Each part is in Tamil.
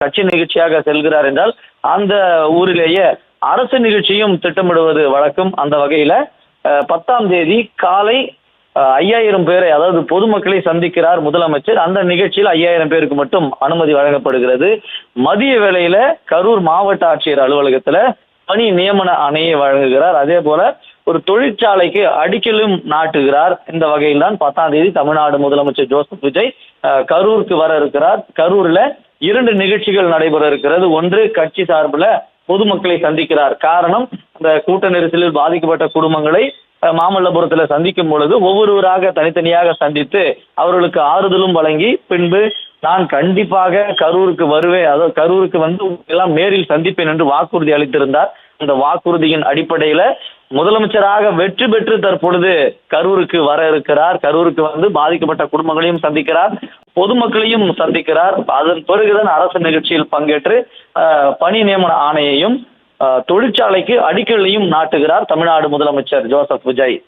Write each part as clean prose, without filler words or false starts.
கட்சி நிகழ்ச்சியாக செல்கிறார் என்றால் அந்த ஊரிலேயே அரசு நிகழ்ச்சியும் திட்டமிடுவது வழக்கம். அந்த வகையில 10ஆம் தேதி காலை 5000 பேரை, அதாவது பொதுமக்களை சந்திக்கிறார் முதலமைச்சர். அந்த நிகழ்ச்சியில் 5000 பேருக்கு மட்டும் அனுமதி வழங்கப்படுகிறது. மதிய வேளையில கரூர் மாவட்ட ஆட்சியர் அலுவலகத்துல பணி நியமன ஆணையை வழங்குகிறார். அதே போல ஒரு தொழிற்சாலைக்கு அடிக்கலும் நாட்டுகிறார். இந்த வகையில் தான் 10ஆம் தேதி தமிழ்நாடு முதலமைச்சர் ஜோசப் விஜய் கரூருக்கு வர இருக்கிறார். கரூர்ல 2 நிகழ்ச்சிகள் நடைபெற இருக்கிறது. ஒன்று, கட்சி சார்பில் பொதுமக்களை சந்திக்கிறார். காரணம், அந்த கூட்ட நெரிசலில் பாதிக்கப்பட்ட குடும்பங்களை மாமல்லபுரத்துல சந்திக்கும் பொழுது ஒவ்வொருவராக தனித்தனியாக சந்தித்து அவர்களுக்கு ஆறுதலும் வழங்கி பின்பு நான் கண்டிப்பாக கரூருக்கு வருவேன், அதாவது கரூருக்கு வந்து எல்லாம் நேரில் சந்திப்பேன் என்று வாக்குறுதி அளித்திருந்தார். அந்த வாக்குறுதியின் அடிப்படையில முதலமைச்சராக வெற்றி பெற்று தற்பொழுது கரூருக்கு வர இருக்கிறார். கரூருக்கு வந்து பாதிக்கப்பட்ட குடும்பங்களையும் சந்திக்கிறார், பொதுமக்களையும் சந்திக்கிறார். அதன் பிறகுதான் அரசு நிகழ்ச்சியில் பங்கேற்று பணி நியமன ஆணையையும் தொழிற்சாலைக்கு அடிக்கலையும் நாட்டுகிறார் தமிழ்நாடு முதலமைச்சர் ஜோசப் விஜய்.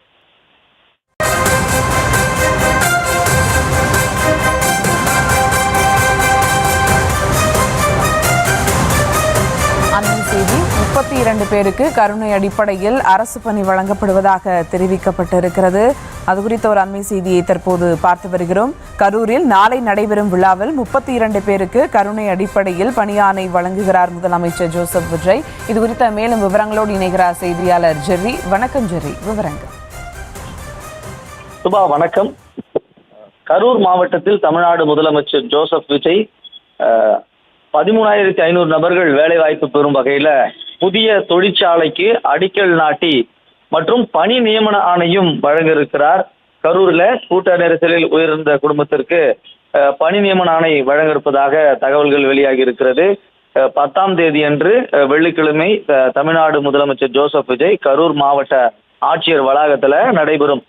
செய்தி 32 பேருக்கு கருணை அடிப்படையில் அரசு பணி வழங்கப்படுவதாக தெரிவிக்கப்பட்டிருக்கிறது. அது குறித்த ஒரு அண்மை செய்தியை தற்போது பார்த்து வருகிறோம். கரூரில் நாளை நடைபெறும் விழாவில் 32 பேருக்கு கருணை அடிப்படையில் பணியாணை வழங்குகிறார் முதலமைச்சர் ஜோசப் விஜய். இது குறித்த மேலும் விவரங்களோடு இணைகிறார் செய்தியாளர் ஜெர்ரி. வணக்கம் ஜெர்ரி, விவரங்கள். சுபா, வணக்கம். கரூர் மாவட்டத்தில் தமிழ்நாடு முதலமைச்சர் ஜோசப் விஜய் 13,500 நபர்கள் வேலைவாய்ப்பு பெறும் வகையில புதிய தொழிற்சாலைக்கு அடிக்கல் நாட்டி மற்றும் பணி நியமன ஆணையும் வழங்க இருக்கிறார். கரூர்ல கூட்ட நெரிசலில் உயிரிழந்த குடும்பத்திற்கு பணி நியமன ஆணை வழங்க இருப்பதாக தகவல்கள் வெளியாகி இருக்கிறது. 10ஆம் தேதி அன்று வெள்ளிக்கிழமை தமிழ்நாடு முதலமைச்சர் ஜோசப் விஜய் கரூர் மாவட்ட ஆட்சியர் வளாகத்துல நடைபெறும்